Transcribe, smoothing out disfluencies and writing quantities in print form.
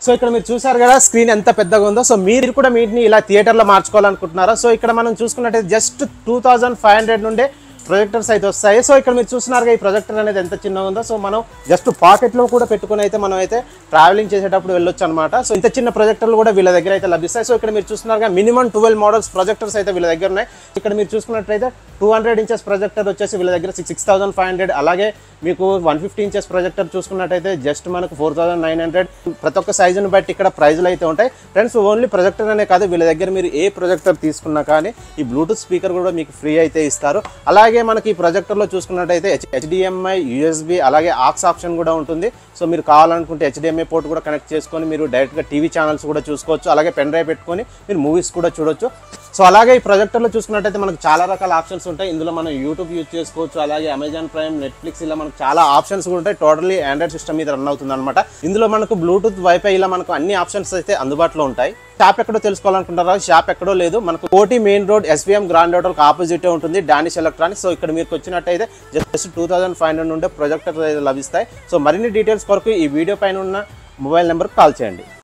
So ఇక్కడ మీరు చూసారు కదా స్క్రీన్ ఎంత పెద్దగా ఉందో. సో మీరు కూడా వీటిని ఇలా థియేటర్లో మార్చుకోవాలనుకుంటున్నారా? సో ఇక్కడ మనం చూసుకున్నట్టయితే జస్ట్ 2500 నుండే ప్రొజెక్టర్స్ అయితే వస్తాయి. సో ఇక్కడ మీరు చూస్తున్నారుగా ఈ ప్రొజెక్టర్ అనేది ఎంత చిన్నగా ఉందో. సో మనం జస్ట్ పాకెట్లో కూడా పెట్టుకుని అయితే మనం అయితే ట్రావెలింగ్ చేసేటప్పుడు వెళ్ళొచ్చు అనమాట. సో ఇంత చిన్న ప్రొజెక్టర్లు కూడా వీళ్ళ దగ్గర అయితే లభిస్తాయి. సో ఇక్కడ మీరు చూస్తున్నారుగా మినిమం 12 మోడల్స్ ప్రొజెక్టర్స్ అయితే వీళ్ళ దగ్గర ఉన్నాయి. ఇక్కడ మీరు చూసుకున్నట్లయితే 200 ఇంచెస్ ప్రొజెక్టర్ వచ్చేసి వీళ్ళ దగ్గర 6500. అలాగే మీకు 150 ఇంచెస్ ప్రొజెక్టర్ చూసుకున్నట్టయితే జస్ట్ మనకు 4900. ప్రతి ఒక్క సైజుని బట్టి ఇక్కడ ప్రైజ్లు అయితే ఉంటాయి ఫ్రెండ్స్. ఓన్లీ ప్రొజెక్టర్ అనే కాదు, వీళ్ళ దగ్గర మీరు ఏ ప్రొజెక్టర్ తీసుకున్నా కానీ ఈ బ్లూటూత్ స్పీకర్ కూడా మీకు ఫ్రీ అయితే ఇస్తారు. అలాగే మనకి ఈ ప్రొజెక్టర్లో చూసుకున్నట్టయితే HDMI, USB అలాగే ఆక్స్ ఆప్షన్ కూడా ఉంటుంది. సో మీరు కావాలనుకుంటే HDMI పోర్ట్ కూడా కనెక్ట్ చేసుకొని మీరు డైరెక్ట్గా టీవీ ఛానల్స్ కూడా చూసుకోవచ్చు. అలాగే పెన్ డ్రైవ్ పెట్టుకొని మీరు మూవీస్ కూడా చూడొచ్చు. సో అలాగే ఈ ప్రొజెక్టర్లో చూసుకున్నట్టయితే మనకు చాలా రకాల ఆప్షన్స్ ఉంటాయి. ఇందులో మనం యూట్యూబ్ యూజ్ చేసుకోవచ్చు, అలాగే అమెజాన్ ప్రైమ్, నెట్ఫ్లిక్స్ ఇలా మనకు చాలా ఆప్షన్స్ కూడా ఉంటాయి. టోటలీ ఆండ్రాయిడ్ సిస్టమ్ మీద రన్ అవుతుంది అనమాట. ఇందులో మనకు బ్లూటూత్, వైఫై ఇలా మనకు అన్ని ఆప్షన్స్ అయితే అందుబాటులో ఉంటాయి. షాప్ ఎక్కడో తెలుసుకోవాలనుకుంటారా? షాప్ ఎక్కడో లేదు, మనకు కోటి main road SBM grand hotel opposite ఉంటుంది, డానిష్ ఎలక్ట్రానిక్స్. సో ఇక్కడ మీకు వచ్చినట్టయితే జస్ట్ 2500 నుండే ప్రొజెక్టర్ లభిస్తాయి. సో మరిన్ని డీటెయిల్స్ కొరకు ఈ వీడియో పైన ఉన్న మొబైల్ నెంబర్కి కాల్ చేయండి.